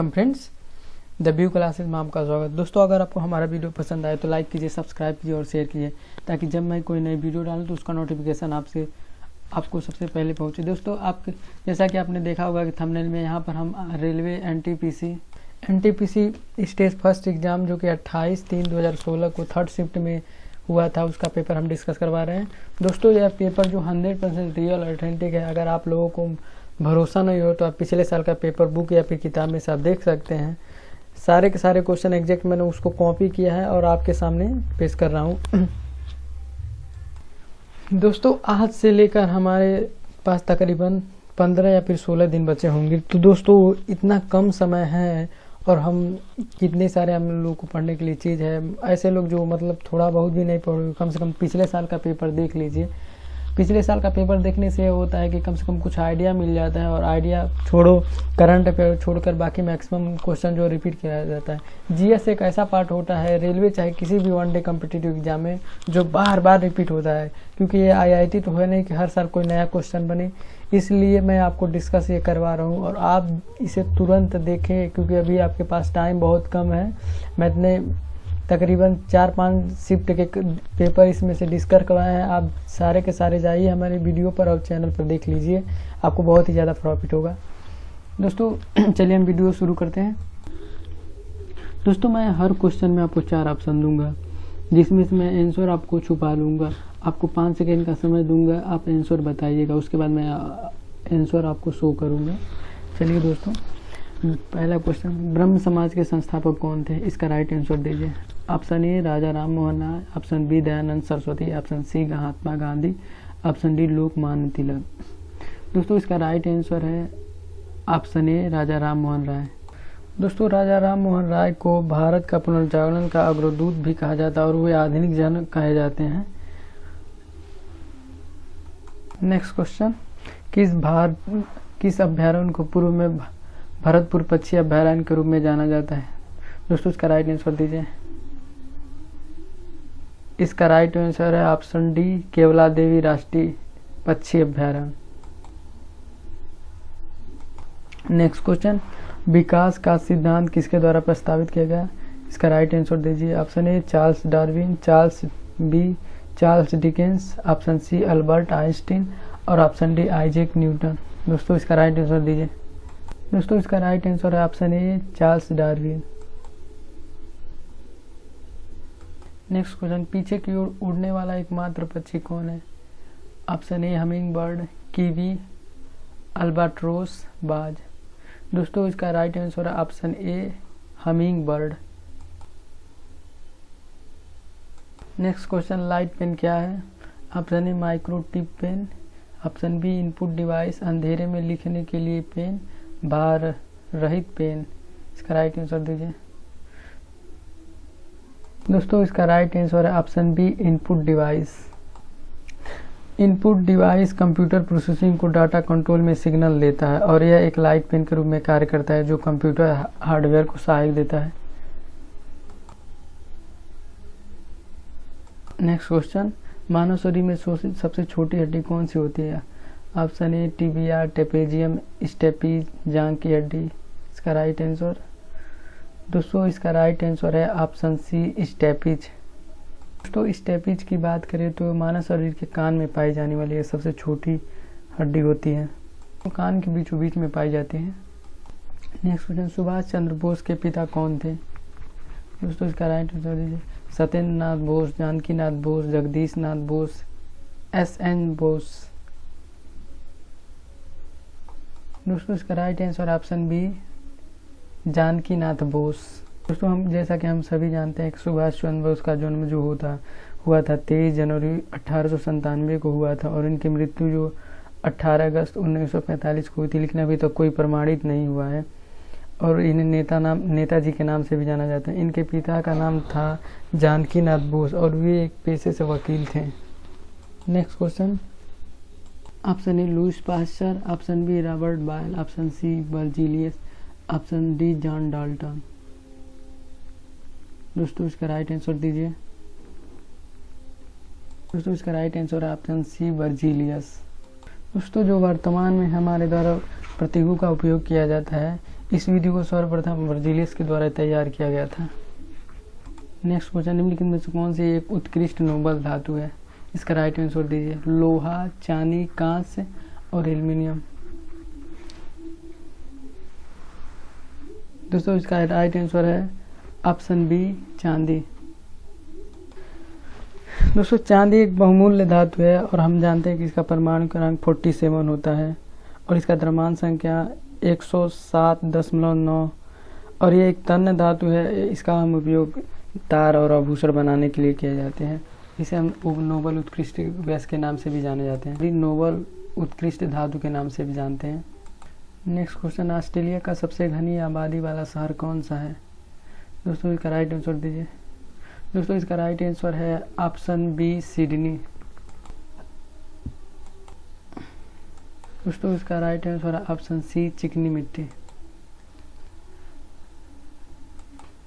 Welcome friends, the view classes में आपका स्वागत। दोस्तों, अगर आपको हमारा वीडियो पसंद आए तो लाइक कीजिए, सब्सक्राइब कीजिए और शेयर कीजिए, ताकि जब मैं कोई नई वीडियो डालूं तो उसका नोटिफिकेशन आपको सबसे पहले पहुंचे। दोस्तों, जैसा कि आपने देखा होगा कि थंबनेल में यहाँ पर हम railway NTPC stage first exam जो कि 28/3/2016 को थर्ड शिफ्ट में हुआ था, उसका पेपर हम डिस्कस करवा रहे हैं। दोस्तों, यह पेपर जो 100% रियल ऑथेंटिक है। अगर आप लोगों को भरोसा नहीं हो तो आप पिछले साल का पेपर बुक या फिर किताब में से आप देख सकते हैं। सारे के सारे क्वेश्चन एग्जैक्ट मैंने उसको कॉपी किया है और आपके सामने पेश कर रहा हूँ। दोस्तों, आज से लेकर हमारे पास तकरीबन 15 या फिर 16 दिन बचे होंगे। तो दोस्तों, इतना कम समय है और हम कितने सारे हम लोगों को पढ़ने के लिए चीज़ है। ऐसे लोग जो मतलब थोड़ा बहुत भी नहीं पढ़े, कम से कम पिछले साल का पेपर देख लीजिए। पिछले साल का पेपर देखने से होता है कि कम से कम कुछ आइडिया मिल जाता है, और आइडिया छोड़ो, करंट अफेयर छोड़कर बाकी मैक्सिमम क्वेश्चन जो रिपीट किया जाता है। जीएस एक ऐसा पार्ट होता है रेलवे चाहे किसी भी वनडे कॉम्पिटिटिव एग्जाम में, जो बार बार रिपीट होता है, क्योंकि ये आईआईटी तो है नहीं कि हर साल कोई नया क्वेश्चन बने। इसलिए मैं आपको डिस्कस ये करवा रहा हूँ और आप इसे तुरंत देखें, क्योंकि अभी आपके पास टाइम बहुत कम है। मैंने तकरीबन 4-5 शिफ्ट के पेपर इसमें से डिस्कस करवाए हैं। आप सारे के सारे जाइए हमारे वीडियो पर और चैनल पर देख लीजिए, आपको बहुत ही ज़्यादा प्रॉफिट होगा। दोस्तों, चलिए हम वीडियो शुरू करते हैं। दोस्तों, मैं हर क्वेश्चन में आपको 4 ऑप्शन दूंगा, जिसमें से मैं आंसर आपको छुपा लूँगा। आपको 5 सेकेंड का समय दूंगा, आप आंसर बताइएगा, उसके बाद मैं आंसर आपको शो करूँगा। चलिए दोस्तों, पहला क्वेश्चन, ब्रह्म समाज के संस्थापक कौन थे? इसका राइट आंसर दीजिए। Option A Raja Ram Mohan Roy, option B Dayanand Saraswati, option C Mahatma Gandhi, option D Lokmanya Tilak. दोस्तों, इसका राइट आंसर है ऑप्शन ए राजा राम मोहन राय। दोस्तों, राजा राम मोहन राय को भारत का पुनर्जागरण का अग्रदूत भी कहा जाता है और वे आधुनिक जनक कहे जाते हैं। नेक्स्ट क्वेश्चन, किस अभ्यारण्य को पूर्व में भरतपुर पक्षी अभ्यारण्य के रूप में जाना जाता है? दोस्तों, इसका राइट आंसर दीजिए। इसका राइट आंसर है ऑप्शन डी केवला देवी राष्ट्रीय पक्षी अभ्यारण्य। नेक्स्ट क्वेश्चन, विकास का सिद्धांत किसके द्वारा प्रस्तावित किया गया? इसका राइट आंसर दीजिए। Option A Charles Darwin, Charles Dickens, option C Albert Einstein और ऑप्शन डी आइजैक न्यूटन। दोस्तों, इसका राइट आंसर दीजिए। दोस्तों, इसका राइट आंसर है option A Charles Darwin. Next question, पीछे की ओर उड़ने वाला एकमात्र पक्षी कौन है? Option A hummingbird, kiwi, albatross, बाज। दोस्तों, इसका राइट आंसर है option A hummingbird. Next question, light pen क्या है? ऑप्शन ए micro tip pen, option B input device, अंधेरे में लिखने के लिए पेन, भार रहित पेन। इसका राइट आंसर दीजिए। दोस्तों, इसका राइट आंसर है option B input device. Input device computer processing को डाटा कंट्रोल में सिग्नल देता है और यह एक लाइट पेन के रूप में कार्य करता है, जो कंप्यूटर हार्डवेयर को सहायक देता है। नेक्स्ट क्वेश्चन, मानव शरीर में सबसे छोटी हड्डी कौन सी होती है? Option A tibia, trapezium, stapes, जांघ की हड्डी। इसका राइट आंसर, दोस्तों, इसका राइट आंसर है ऑप्शन सी स्टेपीज। दोस्तों, स्टेपीज की बात करें तो मानव शरीर के कान में पाई जाने वाली सबसे छोटी हड्डी होती है, तो कान के बीचों बीच में पाई जाती है। नेक्स्ट क्वेश्चन, सुभाष चंद्र बोस के पिता कौन थे? दोस्तों, इसका राइट आंसर दीजिए। सत्येंद्र नाथ बोस, जानकी नाथ बोस, जगदीश नाथ बोस, एसएन बोस। दोस्तों, इसका right answer option B Janaki Nath Bose. दोस्तों, जैसा कि हम सभी जानते हैं कि सुभाष चंद्र बोस का जन्म जो हुआ था 23 जनवरी 1897 को हुआ था, और इनकी मृत्यु जो 18 अगस्त 1945 को हुई थी, लेकिन अभी तक कोई प्रमाणित नहीं हुआ है, और इन्हें नेताजी के नाम से भी जाना जाता है। इनके पिता का नाम था जानकी नाथ बोस और वे एक पेशे से वकील थे। Next question, option A Louis Pasteur, option B Robert Boyle, option C Berzelius, option D John Dalton. दोस्तों, इसका राइट आंसर दीजिए। दोस्तों, इसका राइट आंसर है ऑप्शन सी बर्जीलियस। दोस्तों, जो वर्तमान में हमारे द्वारा प्रतीकों का उपयोग किया जाता है, इस विधि को सर्वप्रथम वर्जिलियस के द्वारा तैयार किया गया था। नेक्स्ट क्वेश्चन, निम्नलिखित में से कौन सी एक उत्कृष्ट नोबल धातु है? इसका राइट आंसर दीजिए। लोहा, चांदी, कांस्य और एल्युमिनियम। दोस्तों इसका राइट आंसर है ऑप्शन बी, चांदी। दोस्तों चांदी एक बहुमूल्य धातु है और हम जानते हैं कि इसका परमाणु क्रमांक 47 होता है और इसका द्रव्यमान संख्या 107.9 और ये एक तन्य धातु है। इसका हम उपयोग तार और आभूषण बनाने के लिए किए जाते हैं। इसे हम नोबल उत्कृष्ट गैस के नाम से भी जाने जाते हैं, नोबल उत्कृष्ट धातु के नाम से भी जानते हैं। नेक्स्ट क्वेश्चन, ऑस्ट्रेलिया का सबसे घनी आबादी वाला शहर कौन सा है? दोस्तों इसका राइट आंसर दीजिए। दोस्तों इसका राइट आंसर है ऑप्शन बी, सिडनी। दोस्तों इसका राइट आंसर है ऑप्शन सी, चिकनी मिट्टी।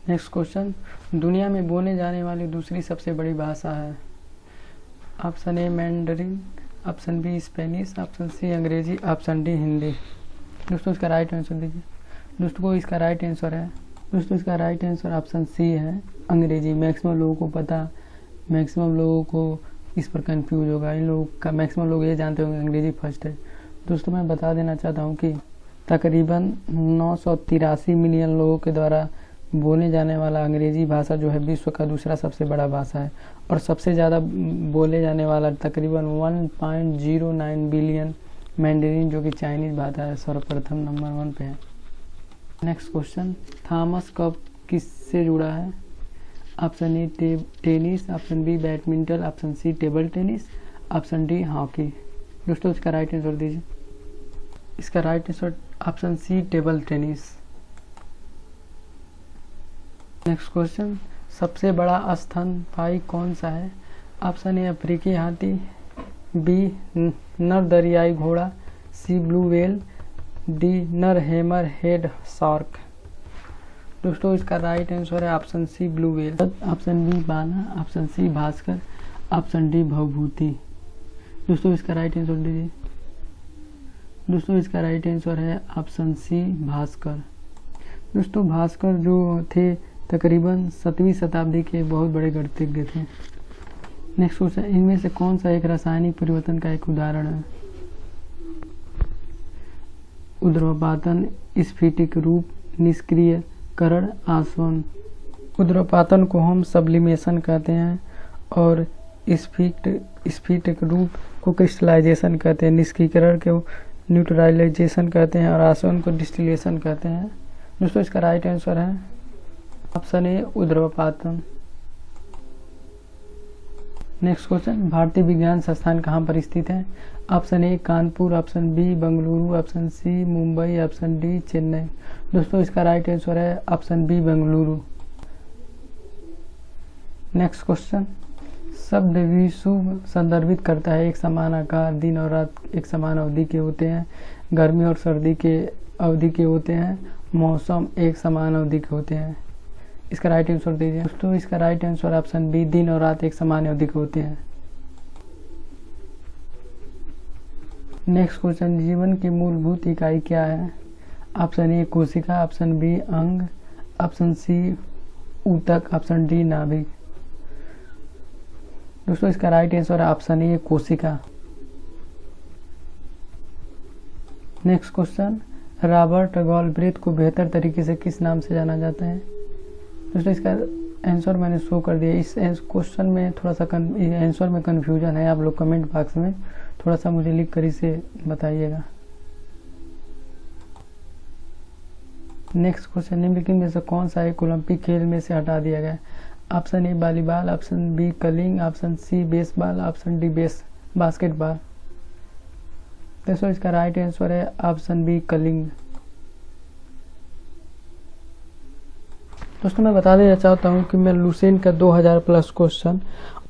नेक्स्ट क्वेश्चन, दुनिया में बोले जाने वाली दूसरी सबसे बड़ी भाषा है? Option A Mandarin, option B Spanish, option C अंग्रेजी, ऑप्शन डी हिंदी। दोस्तों इसका राइट आंसर दीजिए। दोस्तों इसका राइट आंसर है, दोस्तों इसका राइट आंसर ऑप्शन सी है, अंग्रेजी। मैक्सिमम लोगों को पता, मैक्सिमम लोगों को इस पर कंफ्यूज होगा। इन लोगों का मैक्सिमम लोग ये जानते होंगे अंग्रेजी फर्स्ट है। दोस्तों मैं बता देना चाहता हूँ कि तकरीबन 983 मिलियन लोगों के द्वारा बोले जाने वाला अंग्रेजी भाषा जो है विश्व का दूसरा सबसे बड़ा भाषा है और सबसे ज़्यादा बोले जाने वाला तकरीबन 1.09 बिलियन मैंडरिन जो कि चाइनीज भाषा है सर्वप्रथम नंबर 1 पे है। नेक्स्ट क्वेश्चन, थॉमस कप किससे जुड़ा है? Option A tennis, option B badminton, option C table tennis, option D hockey. दोस्तों इसका राइट आंसर दीजिए। इसका right answer option C, table tennis. Next question, सबसे बड़ा स्तनपायी कौन सा है? ऑप्शन ए अफ्रीकी हाथी, बी नर दरियाई घोड़ा, सी ब्लू व्हेल, डी नर हैमर हेड शार्क। दोस्तों इसका राइट आंसर है option C, blue whale. Option B Bana, option C Bhaskar, option D Bhavabhuti. दोस्तों इसका राइट आंसर दीजिए। दोस्तों इसका राइट आंसर है ऑप्शन सी, भास्कर। दोस्तों भास्कर जो थे तकरीबन 7वीं शताब्दी के बहुत बड़े गणितज्ञ थे। नेक्स्ट क्वेश्चन, इनमें से कौन सा एक रासायनिक परिवर्तन का एक उदाहरण है? ऊर्ध्वपातन, स्फटिक रूप, निष्क्रियकरण, आसवन। ऊर्ध्वपातन को हम सब्लिमेशन कहते हैं और स्फटिक रूप को क्रिस्टलाइजेशन कहते हैं, निष्क्रियकरण को न्यूट्रलाइजेशन कहते हैं और आसवन को डिस्टिलेशन कहते हैं। दोस्तों इसका राइट आंसर है ऑप्शन ए, ऊर्ध्वपातन। नेक्स्ट क्वेश्चन, भारतीय विज्ञान संस्थान कहाँ पर स्थित है? Option A Kanpur, option B Bengaluru, option C Mumbai, option D Chennai. दोस्तों इसका राइट आंसर है option B, Bengaluru. Next question, शब्द विषुव संदर्भित करता है एक समान आकार, दिन और रात एक समान अवधि के होते हैं, गर्मी और सर्दी के अवधि के होते हैं, मौसम एक समान अवधि के होते हैं। इसका राइट आंसर दीजिए। दोस्तों इसका राइट आंसर ऑप्शन बी, दिन और रात एक समान अवधि के होते हैं। नेक्स्ट क्वेश्चन, जीवन की मूलभूत इकाई क्या है? ऑप्शन ए कोशिका, ऑप्शन बी अंग, ऑप्शन सी ऊतक, ऑप्शन डी नाभिक। दोस्तों इसका राइट आंसर है ऑप्शन ए कोशिका। नेक्स्ट क्वेश्चन, रॉबर्ट गॉलब्रेथ को बेहतर तरीके से किस नाम से जाना जाता है? दोस्तों इसका आंसर मैंने शो कर दिया। इस क्वेश्चन में थोड़ा सा आंसर में कन्फ्यूजन है, आप लोग कमेंट बॉक्स में थोड़ा सा मुझे लिख कर इसे बताइएगा। नेक्स्ट क्वेश्चन, निम्नलिखित में से कौन सा एक ओलंपिक खेल में से हटा दिया गया? Option A volleyball, option B curling, option C baseball, option D basketball. दोस्तों इसका राइट आंसर है ऑप्शन बी कर्लिंग। दोस्तों मैं बता देना चाहता हूँ कि मैं लुसेन का 2000 plus question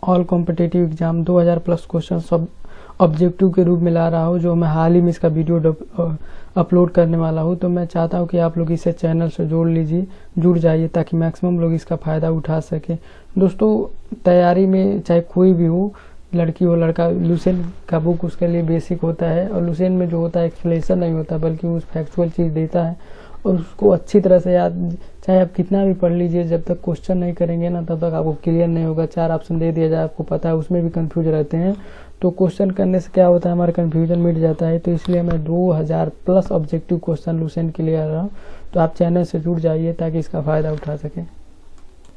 all competitive exam 2000 plus question सब ऑब्जेक्टिव के रूप में ला रहा हूँ, जो मैं हाल ही में इसका वीडियो अपलोड करने वाला हूँ। तो मैं चाहता हूँ कि आप लोग इसे चैनल से जुड़ जाइए ताकि मैक्सिमम लोग इसका फ़ायदा उठा सके। दोस्तों तैयारी में चाहे कोई भी हो, लड़की हो लड़का, लुसेन का बुक उसके लिए बेसिक होता है और लुसेन में जो होता है एक्सप्लेनेशन नहीं होता बल्कि उस फैक्चुअल चीज़ देता है और उसको अच्छी तरह से याद, चाहे आप कितना भी पढ़ लीजिए, जब तक क्वेश्चन नहीं करेंगे ना तब तक आपको क्लियर नहीं होगा। 4 ऑप्शन दे दिया जाए, आपको पता है उसमें भी कंफ्यूज रहते हैं, तो क्वेश्चन करने से क्या होता है, हमारा कंफ्यूजन मिट जाता है। तो इसलिए मैं 2000 प्लस ऑब्जेक्टिव क्वेश्चन लूसेंट के लिए आ रहा हूँ, तो आप चैनल से जुड़ जाइए ताकि इसका फ़ायदा उठा सकें।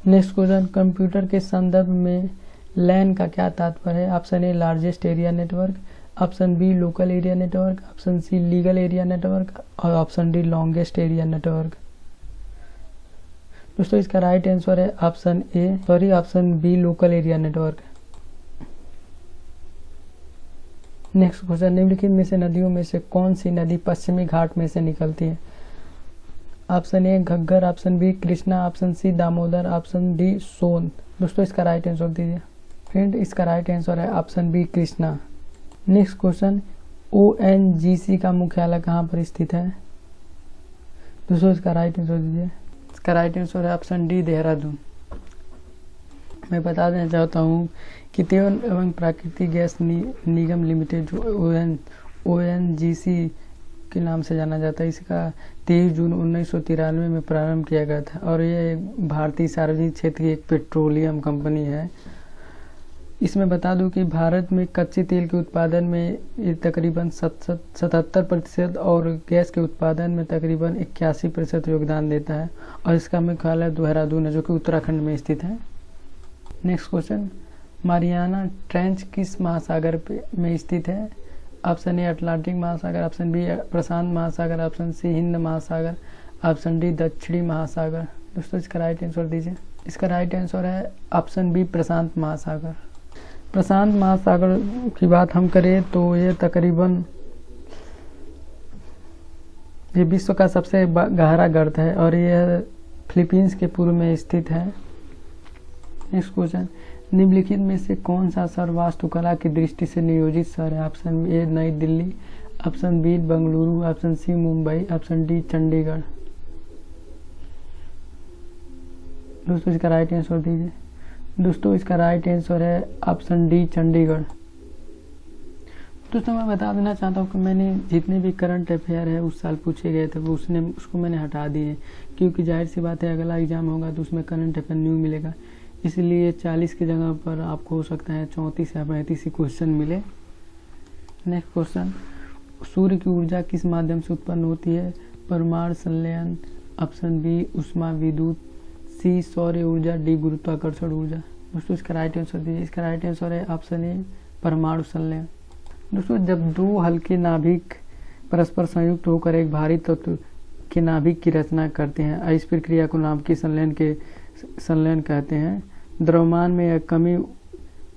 नेक्स्ट क्वेश्चन, कंप्यूटर के संदर्भ में लैन का क्या तात्पर्य है? Option A largest area network, option B local area network, option C legal area network और option D longest area network. दोस्तों इसका राइट आंसर है option B local area network. Next question, निम्नलिखित में से नदियों में से कौन सी नदी पश्चिमी घाट में से निकलती है? Option A Ghaggar, option B Krishna, option C Damodar, option D Son. दोस्तों इसका राइट आंसर दीजिए। फ्रेंड इसका राइट आंसर है option B Krishna. Next question, ONGC का मुख्यालय कहाँ पर स्थित है? दोस्तों इसका राइट आंसर दीजिए। इसका राइट आंसर है ऑप्शन डी देहरादून। मैं बता देना चाहता हूँ कि तेल एवं प्राकृतिक गैस निगम लिमिटेड जो ONGC के नाम से जाना जाता है, इसका 23 जून 1993 में प्रारंभ किया गया था और ये भारतीय सार्वजनिक क्षेत्र की एक पेट्रोलियम कंपनी है। इसमें बता दूं कि भारत में कच्चे तेल के उत्पादन में ये तकरीबन 77% और गैस के उत्पादन में तकरीबन 81% योगदान देता है और इसका मुख्यालय देहरादून है जो कि उत्तराखंड में स्थित है। नेक्स्ट क्वेश्चन, मारियाना ट्रेंच किस महासागर में स्थित है? ऑप्शन ए अटलांटिक महासागर, ऑप्शन बी प्रशांत महासागर, ऑप्शन सी हिंद महासागर, ऑप्शन डी दक्षिणी महासागर। दोस्तों इसका राइट आंसर दीजिए। इसका राइट आंसर है ऑप्शन बी प्रशांत महासागर। प्रशांत महासागर की बात हम करें तो ये तकरीबन ये विश्व का सबसे गहरा गर्त है और यह फिलीपींस के पूर्व में स्थित है। नेक्स्ट क्वेश्चन, निम्नलिखित में से कौन सा शहर वास्तुकला की दृष्टि से नियोजित शहर है? Option A New Delhi, option B Bengaluru, option C Mumbai, option D Chandigarh. दोस्तों इसका राइट आंसर दीजिए। दोस्तों इसका राइट आंसर है ऑप्शन डी चंडीगढ़। दोस्तों मैं बता देना चाहता हूँ कि मैंने जितने भी करंट अफेयर है उस साल पूछे गए थे वो उसको मैंने हटा दिए, क्योंकि जाहिर सी बात है अगला एग्जाम होगा तो उसमें करंट अफेयर न्यू मिलेगा, इसलिए 40 की जगह पर आपको हो सकता है 34 या 35 क्वेश्चन मिले। नेक्स्ट क्वेश्चन, सूर्य की ऊर्जा किस माध्यम से उत्पन्न होती है? परमाणु संलयन, ऑप्शन बी उष्मा विद्युत, सी सौर ऊर्जा, डी गुरुत्वाकर्षण ऊर्जा। दोस्तों इसका राइट आंसर दीजिए। इसका राइट आंसर है ऑप्शन ए परमाणु संलयन। दोस्तों जब दो हल्के नाभिक परस्पर संयुक्त होकर एक भारी तत्व के नाभिक की रचना करते हैं, इस प्रक्रिया को नाभिकीय संलयन कहते हैं। द्रव्यमान में यह कमी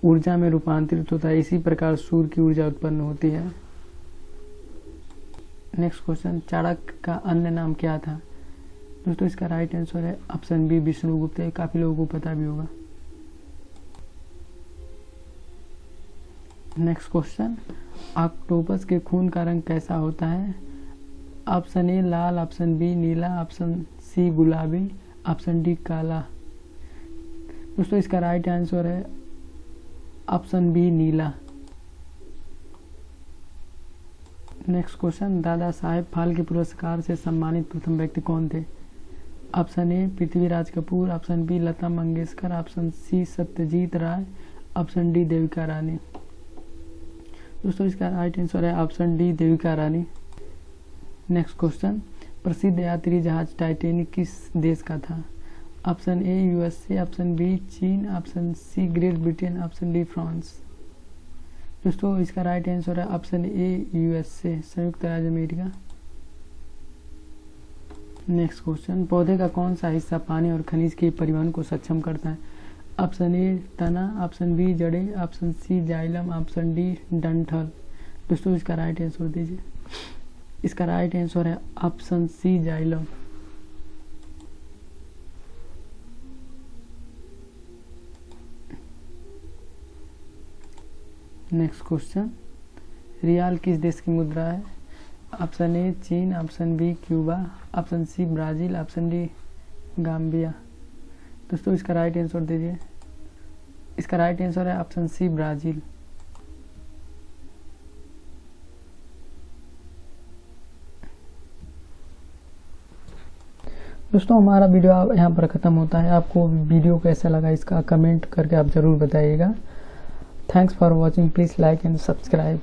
ऊर्जा में रूपांतरित होता है, इसी प्रकार सूर्य की ऊर्जा उत्पन्न होती है। नेक्स्ट क्वेश्चन, चाणक्य का अन्य नाम क्या था? दोस्तों इसका राइट आंसर है ऑप्शन बी विष्णुगुप्त। काफी लोगों को पता भी होगा। नेक्स्ट क्वेश्चन, ऑक्टोपस के खून का रंग कैसा होता है? ऑप्शन ए लाल, ऑप्शन बी नीला, ऑप्शन सी गुलाबी, ऑप्शन डी काला। दोस्तों इसका राइट आंसर है ऑप्शन बी नीला। नेक्स्ट क्वेश्चन, दादा साहेब फाल्के पुरस्कार से सम्मानित प्रथम व्यक्ति कौन थे? Option A Prithviraj Kapoor, option B Lata Mangeshkar, option C Satyajit Ray, option D Devika Rani. दोस्तों इसका राइट आंसर है option D Devika Rani. Next question, प्रसिद्ध यात्री जहाज टाइटैनिक किस देश का था? Option A USA, option B चीन, option C Great Britain, option D France. दोस्तों इसका राइट आंसर है ऑप्शन ए USA, संयुक्त राज्य अमेरिका। नेक्स्ट क्वेश्चन, पौधे का कौन सा हिस्सा पानी और खनिज के परिवहन को सक्षम करता है? ऑप्शन ए तना, ऑप्शन बी जड़ें, option C xylem, option D डंठल। दोस्तों इसका राइट आंसर दीजिए। इसका राइट आंसर है option C xylem. Next question, रियाल किस देश की मुद्रा है? ऑप्शन ए चीन, option B Cuba, option C Brazil, option D Gambia. दोस्तों इसका राइट आंसर दीजिए। इसका राइट आंसर है ऑप्शन सी ब्राजील। दोस्तों हमारा वीडियो यहाँ पर ख़त्म होता है। आपको वीडियो कैसा लगा इसका कमेंट करके आप ज़रूर बताइएगा। Thanks for watching, please like and subscribe.